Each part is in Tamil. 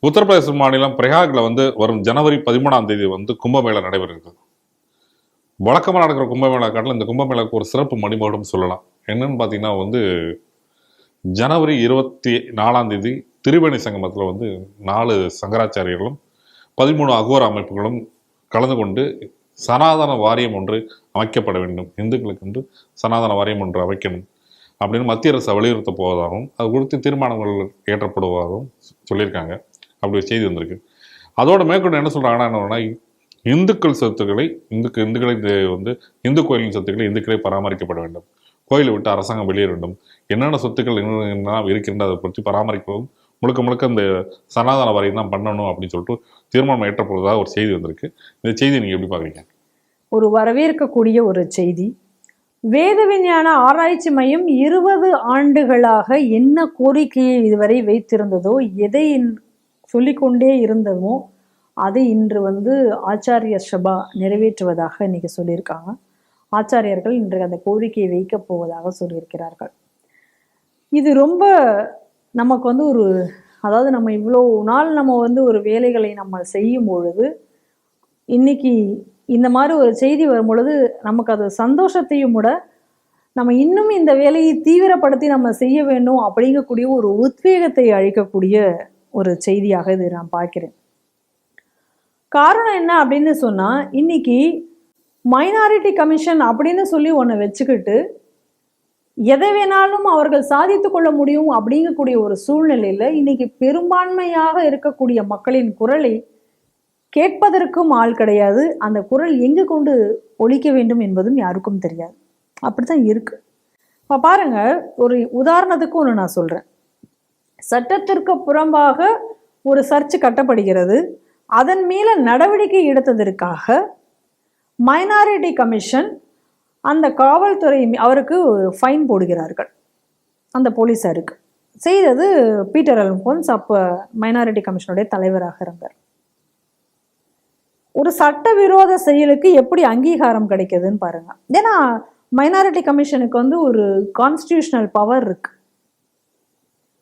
உத்தரப்பிரதேச மாநிலம் பிரயாக்ல வரும் ஜனவரி 13ஆம் தேதி கும்பமேளா நடைபெறுகிறது. வழக்கமாக நடக்கிற கும்பமேளா காட்டில் இந்த கும்பமேளாவுக்கு ஒரு சிறப்பு மணிமகுடம் சொல்லலாம். என்னன்னு பார்த்தீங்கன்னா ஜனவரி 24ஆம் தேதி திரிவேணி சங்கமத்தில் 4 சங்கராச்சாரியர்களும் 13 அகோர அமைப்புகளும் கலந்து கொண்டு சனாதன வாரியம் ஒன்று அமைக்கப்பட வேண்டும், இந்துக்களுக்கு என்று சனாதன வாரியம் ஒன்று அமைக்கணும் அப்படின்னு மத்திய அரசு வலியுறுத்த போவதாகவும் அது குறித்து தீர்மானங்கள் ஏற்றப்படுவதாகவும் சொல்லியிருக்காங்க. அப்படி ஒரு செய்தி வந்திருக்கு. அதோட மேற்கொண்டு என்ன சொல்றாங்கன்னா, இந்துக்கள் சொத்துக்களை இந்துக்களை இந்து கோயிலின் சொத்துக்களை இந்துக்களை பராமரிக்கப்பட வேண்டும், கோயிலை விட்டு அரசாங்கம் வெளியேற வேண்டும், என்னென்ன சொத்துக்கள் என்ன இருக்கின்ற அதை பற்றி பராமரிப்பதும் முழுக்க முழுக்க இந்த சனாதன வாரியம் தான் பண்ணணும் அப்படின்னு சொல்லிட்டு தீர்மானம் ஏற்றப்படுவதாக ஒரு செய்தி வந்திருக்கு. இந்த செய்தி நீங்க எப்படி பாக்குறீங்க? ஒரு வரவேற்கக்கூடிய ஒரு செய்தி. வேத விஞ்ஞான ஆராய்ச்சி மையம் 20 ஆண்டுகளாக என்ன கோரிக்கையை இதுவரை வைத்திருந்ததோ, எதை சொல்லிக்கொண்டே இருந்தமோ அதை இன்று ஆச்சாரிய சபா நிறைவேற்றுவதாக இன்னைக்கு சொல்லியிருக்காங்க. ஆச்சாரியர்கள் இன்று அந்த கோரிக்கையை வைக்க போவதாக சொல்லியிருக்கிறார்கள். இது ரொம்ப நமக்கு அதாவது நம்ம இவ்வளோ நாள் நம்ம ஒரு வேலைகளை நம்ம செய்யும் பொழுது இன்னைக்கு இந்த மாதிரி ஒரு செய்தி வரும் பொழுது நமக்கு அது சந்தோஷத்தையும் கூட நம்ம இன்னும் இந்த வேலையை தீவிரப்படுத்தி நம்ம செய்ய வேண்டும் அப்படிங்கக்கூடிய ஒரு உத்வேகத்தை அளிக்கக்கூடிய ஒரு செய்தியாக இது நான் பார்க்கிறேன். காரணம் என்ன அப்படின்னு சொன்னா, இன்னைக்கு மைனாரிட்டி கமிஷன் அப்படின்னு சொல்லி ஒன்று வச்சுக்கிட்டு எதை வேணாலும் அவர்கள் சாதித்து கொள்ள முடியும் அப்படிங்கக்கூடிய ஒரு சூழ்நிலையில இன்னைக்கு பெரும்பான்மையாக இருக்கக்கூடிய மக்களின் குரலை கேட்பதற்கும் ஆள் கிடையாது. அந்த குரல் எங்கு கொண்டு ஒலிக்க வேண்டும் என்பதும் யாருக்கும் தெரியாது. அப்படித்தான் இருக்கு. இப்போ பாருங்க, ஒரு உதாரணத்துக்கு ஒன்று நான் சொல்றேன். சட்டத்திற்கு புறம்பாக ஒரு சர்ச் கட்டப்படுகிறது. அதன் மேல நடவடிக்கை எடுத்ததற்காக மைனாரிட்டி கமிஷன் அந்த காவல்துறை அவருக்கு ஃபைன் போடுகிறார்கள். அந்த போலீஸாருக்கு செய்தது பீட்டர் அல்போன்ஸ், அப்போ மைனாரிட்டி கமிஷனுடைய தலைவராக இருந்தார். ஒரு சட்டவிரோத செயலுக்கு எப்படி அங்கீகாரம் கிடைக்குதுன்னு பாருங்க. ஏன்னா மைனாரிட்டி கமிஷனுக்கு ஒரு கான்ஸ்டிடியூஷனல் பவர் இருக்கு.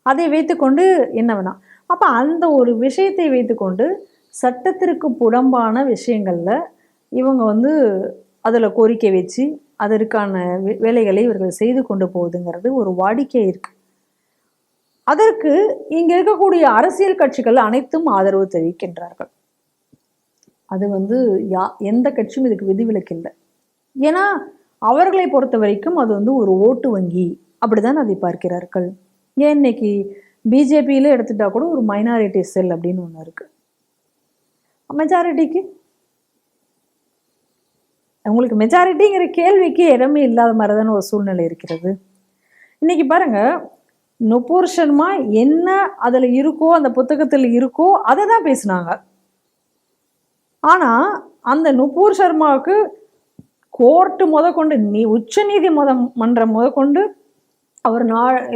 அதை வைத்துக்கொண்டு என்ன வேணா. அப்ப அந்த ஒரு விஷயத்தை வைத்துக்கொண்டு சட்டத்திற்கு புறம்பான விஷயங்கள்ல இவங்க அதுல கோரிக்கை வச்சு அதற்கான வேலைகளை இவர்கள் செய்து கொண்டு போகுதுங்கிறது ஒரு வாடிக்கை இருக்கு. அதற்கு இங்க இருக்கக்கூடிய அரசியல் கட்சிகள் அனைத்தும் ஆதரவு தெரிவிக்கின்றார்கள். அது எந்த கட்சியும் இதுக்கு விதிவிலக்கு இல்லை. ஏன்னா அவர்களை பொறுத்த வரைக்கும் அது ஒரு ஓட்டு வங்கி அப்படிதான் அதை பார்க்கிறார்கள். ஏன் இன்னைக்கு பிஜேபியில எடுத்துட்டா கூட ஒரு மைனாரிட்டி செல் அப்படின்னு ஒன்று இருக்கு. மெஜாரிட்டிக்கு உங்களுக்கு மெஜாரிட்டிங்கிற கேள்விக்கு இடமே இல்லாத மாதிரி தானே ஒரு சூழ்நிலை இருக்கிறது. இன்னைக்கு பாருங்க, நுபுர் சர்மா என்ன அதுல இருக்கோ, அந்த புத்தகத்தில் இருக்கோ அதை தான் பேசினாங்க. ஆனா அந்த நுபுர் சர்மாவுக்கு கோர்ட்டு முதற்கொண்டு உச்ச நீதிமன்றம் முதற்கொண்டு அவர்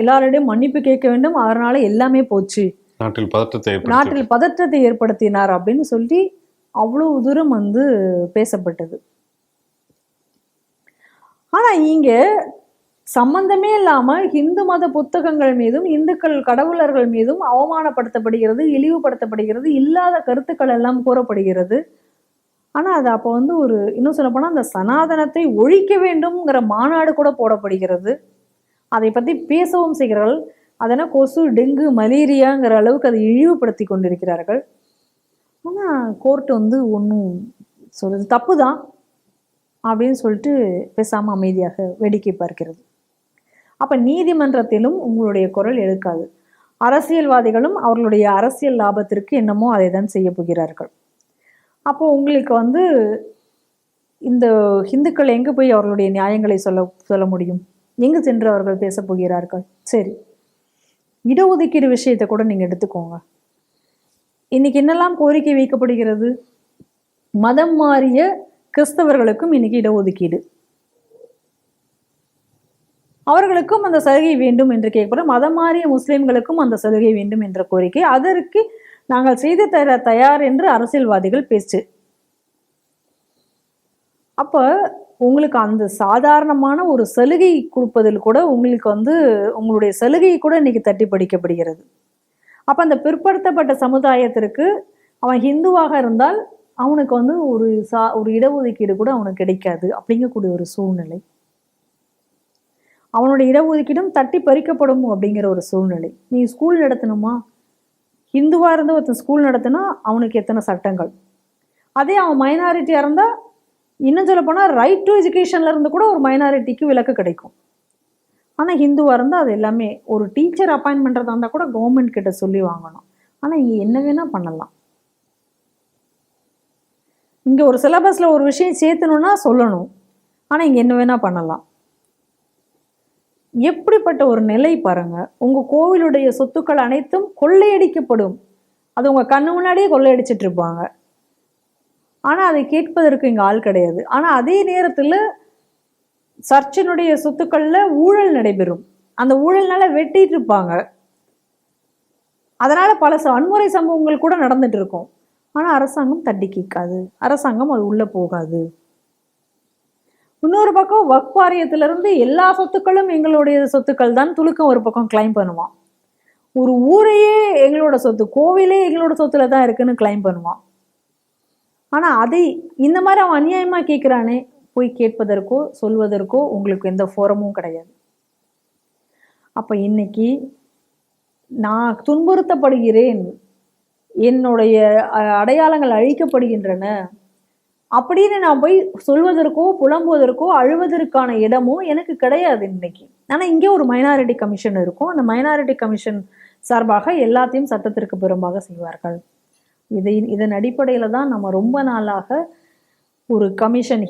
எல்லாரிடையும் மன்னிப்பு கேட்க வேண்டும், அதனால எல்லாமே போச்சு, நாட்டில் பதற்றத்தை ஏற்படுத்தினார் அப்படின்னு சொல்லி அவ்வளவு தூரம் பேசப்பட்டது. ஆனா இங்க சம்பந்தமே இல்லாம இந்து மத புத்தகங்கள் மீதும் இந்துக்கள் கடவுளர்கள் மீதும் அவமானப்படுத்தப்படுகிறது, இழிவுபடுத்தப்படுகிறது, இல்லாத கருத்துக்கள் எல்லாம் கூறப்படுகிறது. ஆனா அது அப்போ ஒரு இன்னும் சொல்ல போனா அந்த சனாதனத்தை ஒழிக்க வேண்டும்ங்கிற மாநாடு கூட போடப்படுகிறது. அதை பத்தி பேசவும் செய்கிறார்கள். அதனால் கொசு, டெங்கு, மலேரியாங்கிற அளவுக்கு அதை இழிவுபடுத்தி கொண்டிருக்கிறார்கள். ஆனா கோர்ட் ஒன்றும் சொல்றது தப்பு தான் அப்படின்னு சொல்லிட்டு பேசாம அமைதியாக வேடிக்கை பார்க்கிறது. அப்ப நீதிமன்றத்திலும் உங்களுடைய குரல் எழுக்காது. அரசியல்வாதிகளும் அவர்களுடைய அரசியல் லாபத்திற்கு என்னமோ அதை தான் செய்ய போகிறார்கள். அப்போ உங்களுக்கு இந்த இந்துக்கள் எங்க போய் அவர்களுடைய நியாயங்களை சொல்ல முடியும்? எங்கு சென்று அவர்கள் பேச போகிறார்கள்? சரி, இடஒதுக்கீடு விஷயத்தை கூட நீங்க எடுத்துக்கோங்க. இன்னைக்கு என்னெல்லாம் கோரிக்கை வைக்கப்படுகிறது? மதம் மாறிய கிறிஸ்தவர்களுக்கும் இன்னைக்கு இடஒதுக்கீடு, அவர்களுக்கும் அந்த சலுகை வேண்டும் என்று கேட்கிறோம். மதம் மாறிய முஸ்லிம்களுக்கும் அந்த சலுகை வேண்டும் என்ற கோரிக்கை. அதற்கு நாங்கள் செய்து தர தயார் என்று அரசியல்வாதிகள் பேச்சு. அப்ப உங்களுக்கு அந்த சாதாரணமான ஒரு சலுகை கொடுப்பதில் கூட உங்களுக்கு உங்களுடைய சலுகையை கூட இன்னைக்கு தட்டி படிக்கப்படுகிறது. அப்போ அந்த பிற்படுத்தப்பட்ட சமுதாயத்திற்கு அவன் ஹிந்துவாக இருந்தால் அவனுக்கு வந்து ஒரு இடஒதுக்கீடு கூட அவனுக்கு கிடைக்காது அப்படிங்கக்கூடிய ஒரு சூழ்நிலை. அவனுடைய இடஒதுக்கீடும் தட்டி பறிக்கப்படும் அப்படிங்கிற ஒரு சூழ்நிலை. நீ ஸ்கூல் நடத்தணுமா? ஹிந்துவா இருந்து ஒருத்தன் ஸ்கூல் நடத்தினா அவனுக்கு எத்தனை சட்டங்கள். அதே அவன் மைனாரிட்டியாக இருந்தால் இன்னும் சொல்ல போனால் ரைட் டு எஜுகேஷன்ல இருந்து கூட ஒரு மைனாரிட்டிக்கு விலக்கு கிடைக்கும். ஆனால் ஹிந்துவாக இருந்தால் அது எல்லாமே ஒரு டீச்சர் அப்பாயின்ட் பண்ணுறதா இருந்தால் கூட கவர்மெண்ட் கிட்ட சொல்லி வாங்கணும். ஆனால் இங்கே என்ன வேணால் பண்ணலாம். இங்கே ஒரு சிலபஸில் ஒரு விஷயம் சேர்த்தணும்னா சொல்லணும். ஆனால் இங்கே என்ன வேணால் பண்ணலாம். எப்படிப்பட்ட ஒரு நிலை பாருங்க. உங்கள் கோவிலுடைய சொத்துக்கள் அனைத்தும் கொள்ளையடிக்கப்படும். அது உங்கள் கண்ணு முன்னாடியே கொள்ளையடிச்சிட்டு இருப்பாங்க. ஆனால் அதை கேட்பதற்கு இங்கே ஆள் கிடையாது. ஆனால் அதே நேரத்தில் சர்ச்சினுடைய சொத்துக்களில் ஊழல் நடைபெறும். அந்த ஊழல்னால வெட்டிட்டு இருப்பாங்க. அதனால பல வன்முறை சம்பவங்கள் கூட நடந்துட்டு இருக்கும். ஆனால் அரசாங்கம் தட்டி கேட்காது. அரசாங்கம் அது உள்ள போகாது. இன்னொரு பக்கம் வக்ஃப் வாரியத்திலிருந்து எல்லா சொத்துக்களும் எங்களுடைய சொத்துக்கள் தான் துலுக்கம் ஒரு பக்கம் கிளைம் பண்ணுவான். ஒரு ஊரையே எங்களோட சொத்து, கோவிலே எங்களோட சொத்துல தான் இருக்குன்னு கிளைம் பண்ணுவான். ஆனால் அதை இந்த மாதிரி அவன் அநியாயமாக கேட்குறானே, போய் கேட்பதற்கோ சொல்வதற்கோ உங்களுக்கு எந்த ஃபோரமும் கிடையாது. அப்போ இன்னைக்கு நான் துன்புறுத்தப்படுகிறேன், என்னுடைய அடையாளங்கள் அழிக்கப்படுகின்றன அப்படின்னு நான் போய் சொல்வதற்கோ புலம்புவதற்கோ அழுவதற்கான இடமோ எனக்கு கிடையாது இன்னைக்கு. ஆனால் இங்கே ஒரு மைனாரிட்டி கமிஷன் இருக்கும். அந்த மைனாரிட்டி கமிஷன் சார்பாக எல்லாத்தையும் சட்டத்திற்கு புறம்பாக செய்வார்கள். இதன் அடிப்படையில் தான் நம்ம ரொம்ப நாளாக ஒரு கமிஷன்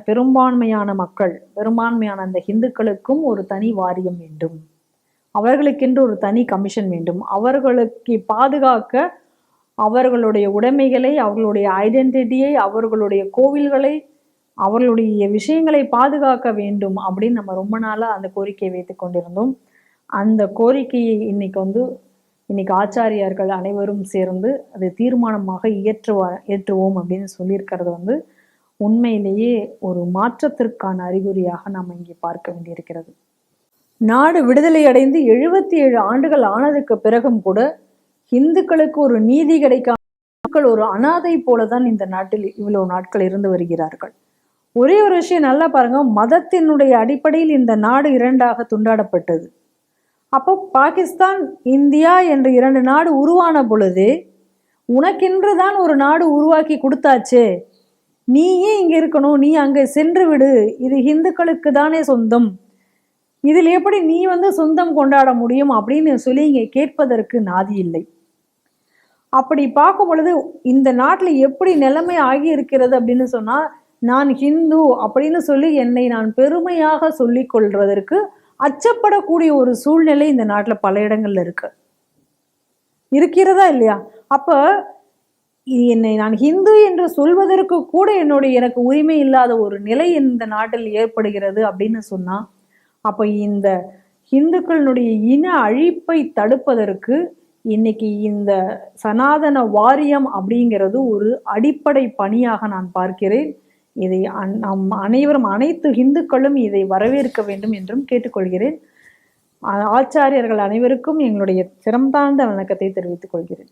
பெரும்பான்மையான மக்கள், பெரும்பான்மையான அந்த ஹிந்துக்களுக்கும் ஒரு தனி வாரியம் வேண்டும், அவர்களுக்கென்று ஒரு தனி கமிஷன் வேண்டும், அவர்களுக்கு பாதுகாக்க அவர்களுடைய உடைமைகளை, அவர்களுடைய ஐடென்டிட்டியை, அவர்களுடைய கோவில்களை, அவர்களுடைய விஷயங்களை பாதுகாக்க வேண்டும் அப்படின்னு நம்ம ரொம்ப நாளாக அந்த கோரிக்கையை வைத்து கொண்டிருந்தோம். அந்த கோரிக்கையை இன்னைக்கு ஆச்சாரியார்கள் அனைவரும் சேர்ந்து அதை தீர்மானமாக ஏற்றுவோம் அப்படின்னு சொல்லியிருக்கிறது உண்மையிலேயே ஒரு மாற்றத்திற்கான அறிகுறியாக நாம் இங்கே பார்க்க வேண்டியிருக்கிறது. நாடு விடுதலை அடைந்து 77 ஆண்டுகள் ஆனதுக்கு பிறகும் கூட இந்துக்களுக்கு ஒரு நீதி கிடைக்காம மக்கள் ஒரு அனாதை போலதான் இந்த நாட்டில் இவ்வளவு நாட்கள் இருந்து வருகிறார்கள். ஒரே ஒரு விஷயம் நல்லா பாருங்க, மதத்தினுடைய அடிப்படையில் இந்த நாடு 2ஆக துண்டாடப்பட்டது. அப்போ பாகிஸ்தான், இந்தியா என்ற 2 நாடு உருவான பொழுது உனக்கென்று தான் ஒரு நாடு உருவாக்கி கொடுத்தாச்சே, நீ ஏன் இங்கே இருக்கணும், நீ அங்கே சென்று விடு, இது இந்துக்களுக்கு தானே சொந்தம், இதில் எப்படி நீ சொந்தம் கொண்டாட முடியும் அப்படின்னு சொல்லி இங்கே கேட்பதற்கு நாதி இல்லை. அப்படி பார்க்கும் பொழுது இந்த நாட்டில் எப்படி நிலைமை ஆகி இருக்கிறது அப்படின்னு சொன்னால், நான் ஹிந்து அப்படின்னு சொல்லி என்னை நான் பெருமையாக சொல்லிக் கொள்வதற்கு அச்சப்படக்கூடிய ஒரு சூழ்நிலை இந்த நாட்டில் பல இடங்கள்ல இருக்கிறதா இல்லையா? அப்போ என்னை நான் ஹிந்து என்று சொல்வதற்கு கூட எனக்கு உரிமை இல்லாத ஒரு நிலை இந்த நாட்டில் ஏற்படுகிறது அப்படின்னு சொன்னா, அப்போ இந்த இந்துக்களுடைய இன அழிப்பை தடுப்பதற்கு இன்னைக்கு இந்த சனாதன வாரியம் அப்படிங்கிறது ஒரு அடிப்படை பணியாக நான் பார்க்கிறேன். இதை நம் அனைவரும், அனைத்து இந்துக்களும் இதை வரவேற்க வேண்டும் என்றும் கேட்டுக்கொள்கிறேன். ஆச்சாரியர்கள் அனைவருக்கும் எங்களுடைய சிரம் தாழ்ந்த வணக்கத்தை தெரிவித்துக் கொள்கிறேன்.